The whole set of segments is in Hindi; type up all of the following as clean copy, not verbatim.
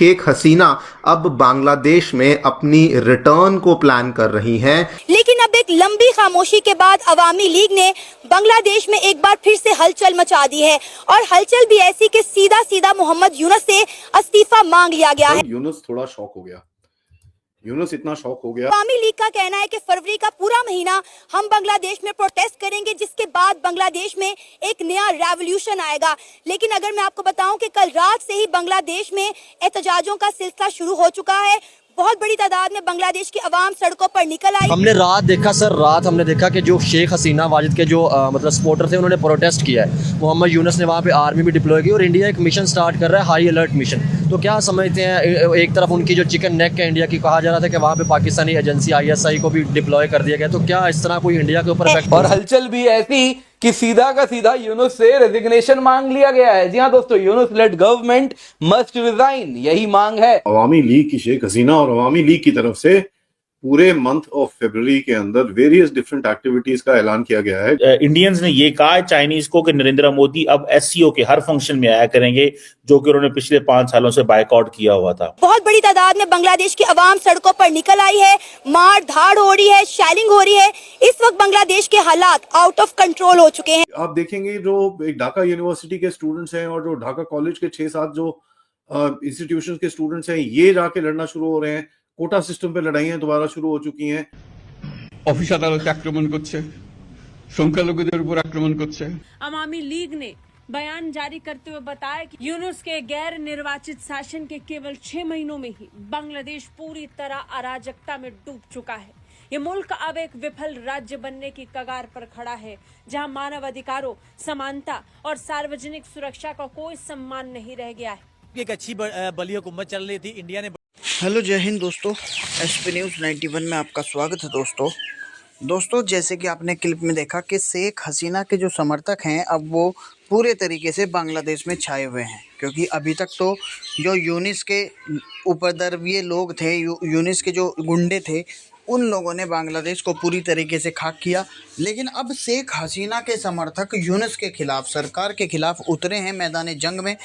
शेख हसीना अब बांग्लादेश में अपनी रिटर्न को प्लान कर रही हैं। लेकिन अब एक लंबी खामोशी के बाद अवामी लीग ने बांग्लादेश में एक बार फिर से हलचल मचा दी है और हलचल भी ऐसी कि सीधा सीधा मोहम्मद यूनुस से इस्तीफा मांग लिया गया है। यूनुस थोड़ा शॉक हो गया, यूनुस इतना शॉक हो गया। अवामी लीग का कहना है कि फरवरी का पूरा महीना हम बांग्लादेश में प्रोटेस्ट करेंगे, जिसके बाद बांग्लादेश में एक नया रेवोल्यूशन आएगा। लेकिन अगर मैं आपको बताऊं कि कल रात से ही बांग्लादेश में एहतजाजों का सिलसिला शुरू हो चुका है। बहुत बड़ी तादाद में बांग्लादेश की आवाम सड़कों पर निकल आई। हमने रात देखा सर, रात हमने देखा कि जो शेख हसीना वाजिद के जो मतलब सपोर्टर थे उन्होंने प्रोटेस्ट किया है। मोहम्मद यूनुस ने वहाँ पे आर्मी भी डिप्लॉय की और इंडिया एक मिशन स्टार्ट कर रहा है, हाई अलर्ट मिशन। तो क्या समझते हैं, एक तरफ उनकी जो चिकन नेक है इंडिया की, कहा जा रहा था कि वहाँ पे पाकिस्तानी एजेंसी ISI को भी डिप्लॉय कर दिया गया। तो क्या इस तरह कोई इंडिया के ऊपर इफेक्ट? और हलचल भी ऐसी कि सीधा का सीधा यूनुस से रेजिग्नेशन मांग लिया गया है। जी हाँ दोस्तों, Yunus lead government must resign, यही मांग है अवामी लीग की शेख हसीना और अवामी लीग की तरफ से पूरे मंथ ऑफ फरवरी के अंदर वेरियस डिफरेंट एक्टिविटीज का ऐलान किया गया है। इंडियंस ने ये कहा है चाइनीज को कि नरेंद्र मोदी अब SCO के हर फंक्शन में आया करेंगे, जो कि उन्होंने पिछले 5 सालों से बायकॉट किया हुआ था। बहुत बड़ी तादाद में बांग्लादेश की आवाम सड़कों पर निकल आई है, मार धाड़ हो रही है, शेलिंग हो रही है। इस वक्त बांग्लादेश के हालात आउट ऑफ कंट्रोल हो चुके हैं। आप देखेंगे जो ढाका यूनिवर्सिटी के स्टूडेंट्स हैं और जो ढाका कॉलेज के 6-7 जो इंस्टीट्यूशन के स्टूडेंट्स हैं, ये जाके लड़ना शुरू हो रहे हैं। कोटा सिस्टम पे लड़ाइयां दोबारा शुरू हो चुकी हैं। অফিস আদালতে আক্রমণ করছে, সংখ্যালঘুদের উপর আক্রমণ করছে। अवामी लीग ने बयान जारी करते हुए बताया कि यूनुस के गैर निर्वाचित शासन के केवल 6 महीनों में ही बांग्लादेश पूरी तरह अराजकता में डूब चुका है। ये मुल्क अब एक विफल राज्य बनने की कगार पर खड़ा है, जहां मानव अधिकारों, समानता और सार्वजनिक सुरक्षा का कोई सम्मान नहीं रह गया है। एक अच्छी बली हुकूमत चल रही थी, इंडिया ने। हेलो, जय हिंद दोस्तों, SP न्यूज़ 91 में आपका स्वागत है। दोस्तों जैसे कि आपने क्लिप में देखा कि शेख हसीना के जो समर्थक हैं अब वो पूरे तरीके से बांग्लादेश में छाए हुए हैं, क्योंकि अभी तक तो जो यूनुस के उपद्रवी लोग थे, यूनुस के जो गुंडे थे, उन लोगों ने बांग्लादेश को पूरी तरीके से खाक किया। लेकिन अब शेख हसीना के समर्थक यूनुस के खिलाफ, सरकार के खिलाफ उतरे हैं मैदान जंग में,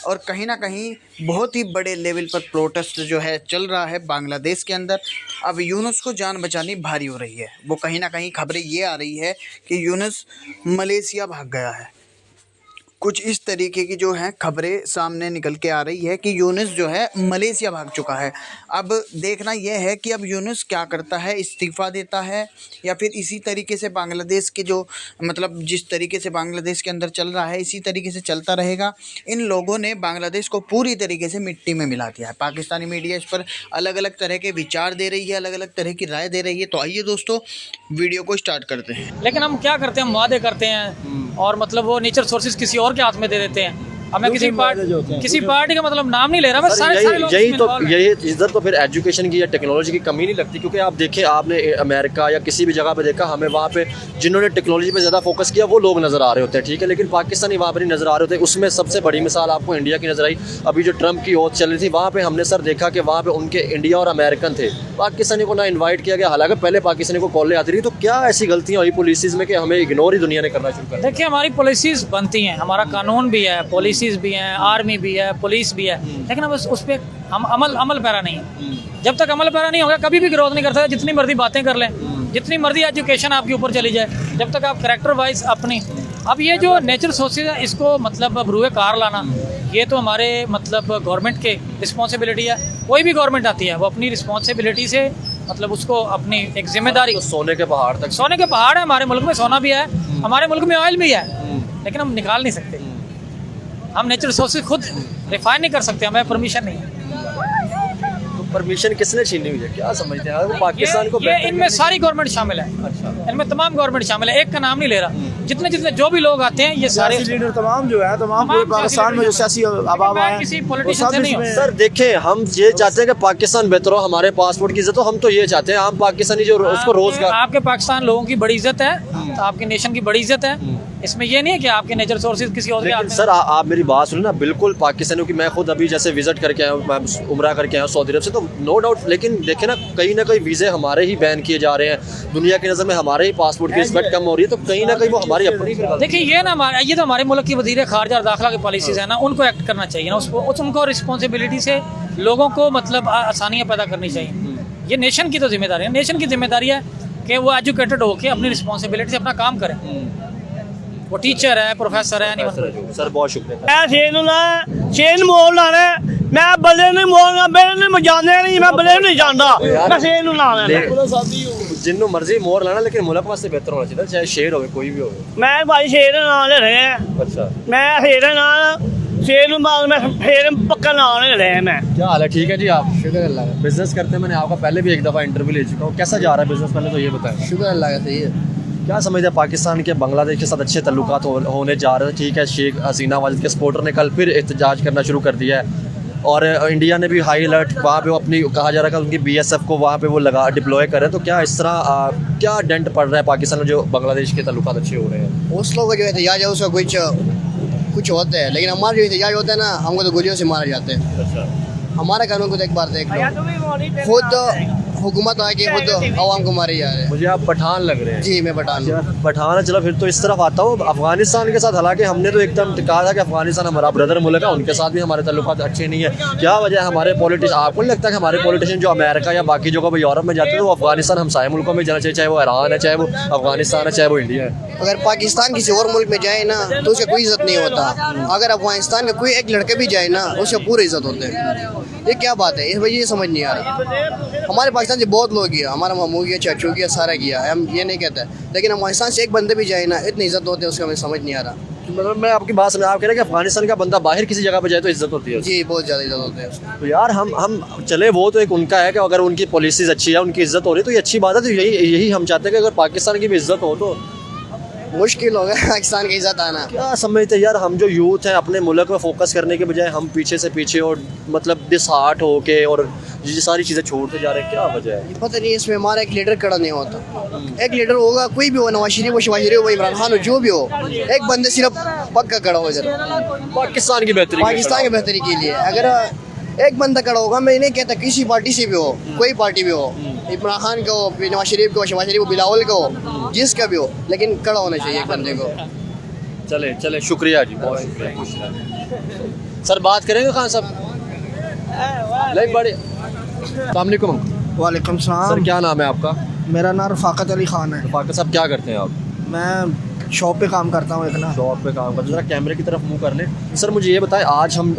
और कहीं ना कहीं बहुत ही बड़े लेवल पर प्रोटेस्ट जो है चल रहा है बांग्लादेश के अंदर। अब यूनुस को जान बचानी भारी हो रही है। वो कहीं ना कहीं खबरें ये आ रही है कि यूनुस मलेशिया भाग गया है। कुछ इस तरीके की जो है खबरें सामने निकल के आ रही है कि यूनुस जो है मलेशिया भाग चुका है। अब देखना यह है कि अब यूनुस क्या करता है, इस्तीफ़ा देता है या फिर इसी तरीके से बांग्लादेश के जो मतलब जिस तरीके से बांग्लादेश के अंदर चल रहा है इसी तरीके से चलता रहेगा। इन लोगों ने बांग्लादेश को पूरी तरीके से मिट्टी में मिला दिया है। पाकिस्तानी मीडिया इस पर अलग अलग तरह के विचार दे रही है, अलग अलग तरह की राय दे रही है। तो आइए दोस्तों वीडियो को स्टार्ट करते हैं। लेकिन हम क्या करते हैं, हम वादे करते हैं और मतलब वो नेचर सोर्सेज किसी और के हाथ में दे देते हैं। हमें किसी पार्टी का मतलब नाम नहीं ले रहा, बस सारे लोग यही इधर तो फिर एजुकेशन की या टेक्नोलॉजी की कमी नहीं लगती। क्योंकि आप देखें, आपने अमेरिका या किसी भी जगह पे देखा, हमें वहाँ पे जिन्होंने टेक्नोलॉजी पे ज़्यादा फोकस किया वो लोग नज़र आ रहे होते हैं, ठीक है, लेकिन पाकिस्तानी वहाँ पर नहीं नज़र आ रहे होते। उसमें सबसे बड़ी मिसाल आपको इंडिया की नज़र आई। अभी जो ट्रंप की ओथ चल रही थी, वहाँ पर हमने सर देखा कि वहाँ पर उनके इंडिया और अमेरिकन थे, पाकिस्तानी को ना इन्वाइट किया गया। हालांकि पहले पाकिस्तानी को कॉलें आती रही। तो क्या ऐसी गलतियाँ हुई पॉलिसीज़ में कि हमें इग्नोर ही दुनिया ने करना शुरू कर दिया? देखिए, हमारी पॉलिसीज़ बनती हैं, हमारा कानून भी है, पॉलिसीज़ भी हैं, आर्मी भी है, पुलिस भी है, लेकिन अब उस पर हम अमल पैरा नहीं है। जब तक अमल पैरा नहीं होगा कभी भी विरोध नहीं कर सकते। जितनी मर्जी बातें कर लें, जितनी मर्जी एजुकेशन आपके ऊपर चली जाए, जब तक आप कैरेक्टर वाइज अपनी। अब ये जो नेचर सोर्सेज है, इसको मतलब बरूए कार लाना, ये तो हमारे मतलब गवर्नमेंट के रिस्पॉन्सिबिलिटी है। कोई भी गवर्नमेंट आती है वो अपनी रिस्पॉन्सिबिलिटी से मतलब उसको अपनी एक जिम्मेदारी। तो सोने के पहाड़ तक, सोने के पहाड़ है हमारे मुल्क में, सोना भी है, हमारे मुल्क में ऑयल भी है, लेकिन हम निकाल नहीं सकते। हम नेचुरल रिसोर्सेज खुद रिफाइन नहीं कर सकते, हमें परमिशन नहीं है। तो परमिशन किसने छीनी हुई है, क्या समझते हैं? वो पाकिस्तान को इनमें सारी गवर्नमेंट शामिल है। अच्छा। इनमें तमाम गवर्नमेंट शामिल है, एक का नाम नहीं ले रहा। जितने जो भी लोग आते हैं, ये सारे लीडर तमाम जो है, तमाम पूरे पाकिस्तान में जो सियासी आवाम है, किसी पॉलिटिशियन से नहीं हो। सर देखें, हम ये चाहते हैं कि पाकिस्तान बेहतर हो, हमारे पासपोर्ट की इज्जत हो। हम तो ये चाहते हैं, हम पाकिस्तानी जो उसको रोजगार। आपके पाकिस्तान लोगों की बड़ी इज्जत है, आपके नेशन की बड़ी इज्जत है, इसमें ये नहीं है कि आपके नेचर सोर्सेज किसी और के हाथ लेकिन में। सर आप मेरी बात सुनो ना, बिल्कुल पाकिस्तानियों की मैं खुद अभी जैसे विजिट करके आया हूँ, मैं उम्रा करके आया हूँ सऊदी अरब से, तो नो डाउट, लेकिन देखे ना कहीं वीज़े हमारे ही बैन किए जा रहे हैं, दुनिया की नज़र में हमारे ही पासपोर्ट की रिस्पेक्ट कम हो रही है, तो कहीं ना कहीं वो हमारी अपनी फिर गलती देखिए ये ना ये तो हमारे मुल्क की वज़ीर खारजा और दाखिला की पॉलिसीज़ है ना, उनको एक्ट करना चाहिए ना, उनको रिस्पॉन्सिबिलिटी से लोगों को मतलब आसानियाँ पैदा करनी चाहिए। ये नेशन की तो जिम्मेदारी है, नेशन की जिम्मेदारी है कि वो एजुकेटेड होकर अपनी रिस्पॉन्सिबिलिटी से अपना काम करें। वो टीचर है, प्रोफेसर है, नहीं मतलब। सर बहुत शुक्रिया। मैं शेर मोल लाना है, मैं बल्ले नहीं मोलना, मैं जानने नहीं, मैं बल्ले नहीं जानता, मैं शेर लाना है। जिन्हों मर्जी मोर लाना, लेकिन मुल्क वास्ते बेहतर होना चाहिए, चाहे शेर हो कोई भी हो। मैं भाई शेर नाल ले रहे हैं। अच्छा, मैं शेर नाल शेर बाद में शेर पक्का नाल ले रहे हैं। मैं क्या हाल है? ठीक है जी, आप? शुक्र अल्लाह का। बिजनेस करते हैं, मैंने आपका पहले भी एक दफ़ा इंटरव्यू ले चुका हूँ, कैसा जा रहा है बिजनेस, पहले तो ये बताएं। शुक्र अल्लाह का, सही है। क्या समझते हैं पाकिस्तान के बांग्लादेश के साथ अच्छे तल्लुकात होने जा रहे हैं? ठीक है, शेख हसीना वाजिद के सपोर्टर ने कल फिर एहतजाज करना शुरू कर दिया है, और इंडिया ने भी हाई अलर्ट वहाँ पे अपनी कहा जा रहा है कि उनकी BSF को वहाँ पे वो लगा डिप्लॉय करें, तो क्या इस तरह क्या डेंट पड़ रहा है पाकिस्तान में जो बांग्लादेश के तल्लुकात अच्छे हो रहे हैं? उस लोग का जो एहतजाज है उसका कुछ होता है, लेकिन हमारा जो एहतजाज होता है ना, हमको तो गोलियों से मारे जाते हैं। अच्छा, हमारा कानून को एक बार देख लो, खुद हुकूमत आके खुद आवाम को मारे जा रहे हैं। मुझे आप पठान लग रहे हैं। जी मैं पठान हूँ। पठान है, चलो फिर तो इस तरफ आता हूँ अफगानिस्तान के साथ। हालांकि हमने तो एकदम कहा था कि अफगानिस्तान हमारा ब्रदर मुल्क है, उनके साथ भी हमारे ताल्लुकात अच्छे नहीं है। क्या वजह है? हमारे पॉलिटिशियन, आपको नहीं लगता कि हमारे पॉलिटिशियन जो अमेरिका या बाकी जगह पर यूरोप में जाते हैं, तो वो अफगानिस्तान हमसाये मुल्कों में जाना चाहिए, चाहे वो ईरान है, चाहे वो अफगानिस्तान है, चाहे वो इंडिया है। अगर पाकिस्तान किसी और मुल्क में जाए ना तो उसका कोई इज्जत नहीं होता, अगर अफगानिस्तान का कोई एक लड़के भी जाए ना उसका पूरी इज्जत होते हैं। ये क्या बात है? इस वजह ये समझ नहीं आ रहा। हमारे पाकिस्तान से बहुत लोग गया, हमारा मामू गया, चाचू गया, सारा गया, हम ये नहीं कहते, लेकिन अफगानिस्तान से एक बंदे भी जाए ना इतनी इज्जत होती है उसका, हमें समझ नहीं आ रहा। मतलब मैं आपकी बात समझ, आप कह रहे हैं कि अफगानिस्तान का बंदा बाहर किसी जगह पे जाए तो इज्जत होती है? जी बहुत ज़्यादा इज्जत होती है उसकी। तो यार हम चले, वो तो एक उनका है कि अगर उनकी पॉलिसीज अच्छी है, उनकी इज्जत हो रही है, तो ये अच्छी बात है। तो यही हम चाहते हैं कि अगर पाकिस्तान की भी इज्जत हो, तो मुश्किल होगा पाकिस्तान की इज्जत आना। क्या समझते यार, हम जो यूथ हैं अपने मुल्क में फोकस करने के बजाय हम पीछे से पीछे और मतलब डिसहार्ट होके और ये सारी चीज़ें छोड़ते जा रहे हैं, क्या वजह है? पता नहीं, इसमें हमारा एक लीडर खड़ा नहीं होता। एक लीडर होगा, कोई भी हो, नवाज शरीफ हो, शहबाज शरीफ हो, इमरान खान हो, जो भी हो, एक बंदे सिर्फ पक्का खड़ा हो इधर पाकिस्तान की बेहतरी के लिए। अगर एक बंदा खड़ा होगा, मैं नहीं कहता किसी पार्टी से भी हो, कोई पार्टी भी हो, इमरान खान को, नवाज शरीफ को, शहबाज शरीफ को, बिलावल को, जिसका भी हो, लेकिन खड़ा होना चाहिए एक बंदे को। चले शुक्रिया जी, बहुत शुक्रिया। सर बात करेंगे खान साहब, लाइक बड़े। अस्सलामुअलैकुम। वालेकुम सलाम। सर क्या नाम है आपका? मेरा नाम रफ़ाकत अली ख़ान है। रफ़ाकत साहब क्या करते हैं आप? मैं शॉप पे काम करता हूँ, एक ना शॉप पे काम करते हैं। ज़रा कैमरे की तरफ मुंह कर लें। सर मुझे ये बताएं, आज हम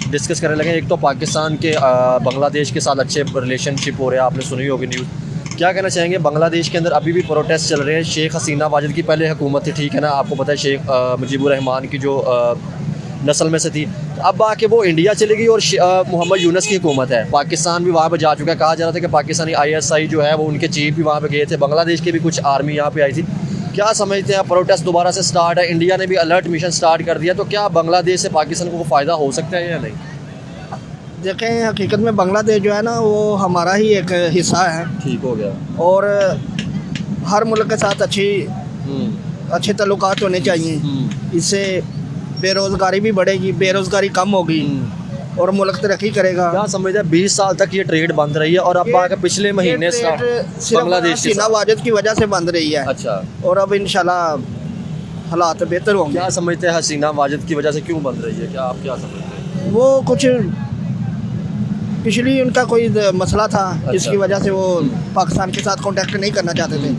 डिस्कस करने लगे, एक तो पाकिस्तान के बांग्लादेश के साथ अच्छे रिलेशनशिप हो रहे हैं, आपने सुनी होगी न्यूज़। क्या कहना चाहेंगे? बांग्लादेश के अंदर अभी भी प्रोटेस्ट चल रहे हैं। शेख हसीना वाजिद की पहले हुकूमत थी, ठीक है ना, आपको पता है, शेख मुजीबुर रहमान की जो नस्ल में से थी, अब आके वो इंडिया चली गई और मोहम्मद यूनस की हुकूमत है। पाकिस्तान भी वहाँ पे जा चुका है। कहा जा रहा था कि पाकिस्तानी ISI जो है वो उनके चीफ भी वहाँ पे गए थे, बांग्लादेश की भी कुछ आर्मी यहाँ पे आई थी। क्या समझते हैं? प्रोटेस्ट दोबारा से स्टार्ट है, इंडिया ने भी अलर्ट मिशन स्टार्ट कर दिया, तो क्या बांग्लादेश से पाकिस्तान को फ़ायदा हो सकता है या नहीं? देखें, हकीकत में बांग्लादेश जो है ना वो हमारा ही एक हिस्सा है। ठीक हो गया। और हर मुल्क के साथ अच्छे ताल्लुकात होने चाहिए, इससे बेरोज़गारी भी बढ़ेगी, बेरोज़गारी कम होगी और मुल्क तरक्की करेगा। क्या समझते हैं? 20 साल तक ये ट्रेड बंद रही है और अब आगे पिछले महीने बांग्लादेश हसीना वाजिद की वजह से बंद रही है। अच्छा, और अब इंशाल्लाह हालात बेहतर होंगे। क्या समझते हैं हसीना वाजिद की वजह से क्यों बंद रही है? क्या आप क्या समझते हैं? वो कुछ पिछली उनका कोई मसला था, इसकी वजह से वो पाकिस्तान के साथ कांटेक्ट नहीं करना चाहते थे,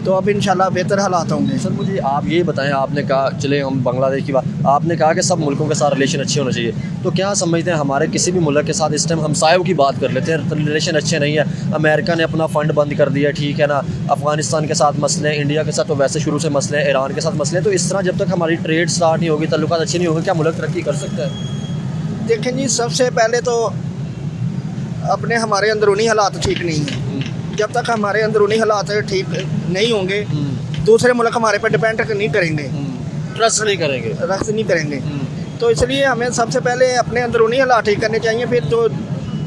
तो अब इंशाल्लाह बेहतर हालात होंगे। सर मुझे आप ये बताएं, आपने कहा, चले हम बांग्लादेश की बात, आपने कहा कि सब मुल्कों के साथ रिलेशन अच्छे होने चाहिए, तो क्या समझते हैं हमारे किसी भी मुल्क के साथ इस टाइम हमसायों की बात कर लेते हैं, रिलेशन अच्छे नहीं है, अमेरिका ने अपना फ़ंड बंद कर दिया, ठीक है ना, अफगानिस्तान के साथ मसले हैं, इंडिया के साथ तो वैसे शुरू से मसले हैं, ईरान के साथ मसले हैं, तो इस तरह जब तक हमारी ट्रेड स्टार्ट नहीं होगी, ताल्लुकात अच्छे नहीं होंगे, क्या मुल्क तरक्की कर सकता है? देखें जी, सबसे पहले तो अपने हमारे अंदरूनी हालात ठीक नहीं हैं। जब तक हमारे अंदरूनी हालात ठीक नहीं होंगे, दूसरे मुल्क हमारे पर डिपेंड नहीं करेंगे, ट्रस्ट नहीं करेंगे। तो इसलिए हमें सबसे पहले अपने अंदरूनी हालात ठीक करने चाहिए, फिर तो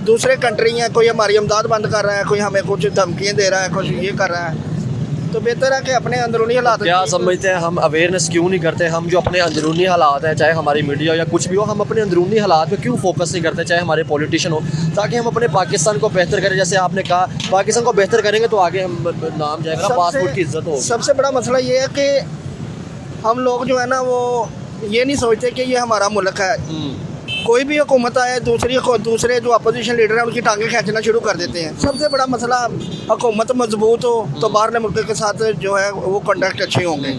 दूसरे कंट्री हैं, कोई हमारी इमदाद बंद कर रहा है, कोई हमें कुछ धमकियाँ दे रहा है, कुछ ये कर रहा है, तो बेहतर है कि अपने अंदरूनी हालात क्या समझते हैं हम अवेयरनेस क्यों नहीं करते? हम जो अपने अंदरूनी हालात हैं, चाहे हमारी मीडिया या कुछ भी हो, हम अपने अंदरूनी हालात पे क्यों फोकस नहीं करते, चाहे हमारे पॉलिटिशियन हो, ताकि हम अपने पाकिस्तान को बेहतर करें। जैसे आपने कहा पाकिस्तान को बेहतर करेंगे तो आगे हम नाम जाएगा, पासपोर्ट की इज्जत होगी। सबसे बड़ा मसला ये है कि हम लोग जो है ना वो ये नहीं सोचते कि ये हमारा मुल्क है। कोई भी हुकूमत आए दूसरे जो अपोजिशन लीडर हैं उनकी टांगें खींचना शुरू कर देते हैं। सबसे बड़ा मसला हुकूमत मजबूत हो तो बाहर मुल्क के साथ जो है वो कंडक्ट अच्छे होंगे।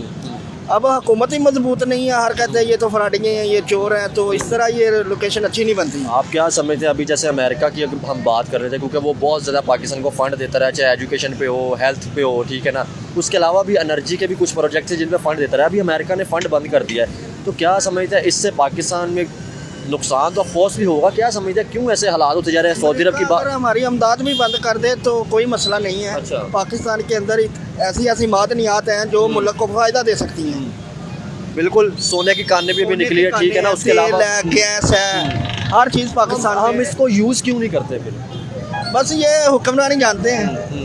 अब हुकूमत ही मजबूत नहीं है, हर कहते हैं ये तो फराडियाँ हैं, ये चोर हैं, तो इस तरह ये लोकेशन अच्छी नहीं बनती। आप क्या समझते हैं? अभी जैसे अमेरिका की अगर हम बात कर रहे थे, क्योंकि वो बहुत ज़्यादा पाकिस्तान को फंड देता रहा, चाहे एजुकेशन पे हो, हेल्थ पे हो, ठीक है ना, उसके अलावा भी एनर्जी के भी कुछ प्रोजेक्ट्स हैं जिन पे फंड देता रहा। अभी अमेरिका ने फंड बंद कर दिया है, तो क्या समझते हैं इससे पाकिस्तान में नुकसान तो ऑफकोर्स भी होगा? क्या समझते हैं क्यों ऐसे हालात होते जा रहे हैं? सऊदी अरब की बात, अगर हमारी अमदाद भी बंद कर दे तो कोई मसला नहीं है। अच्छा। पाकिस्तान के अंदर ऐसी मादनियात हैं जो मुल्क को फ़ायदा दे सकती हैं। बिल्कुल, सोने की कानें भी निकली है, ठीक है ना, उसके अलावा गैस है, हर चीज़ पाकिस्तान हम इसको यूज़ क्यों नहीं करते फिर? बस ये हुक्मरानी जानते हैं।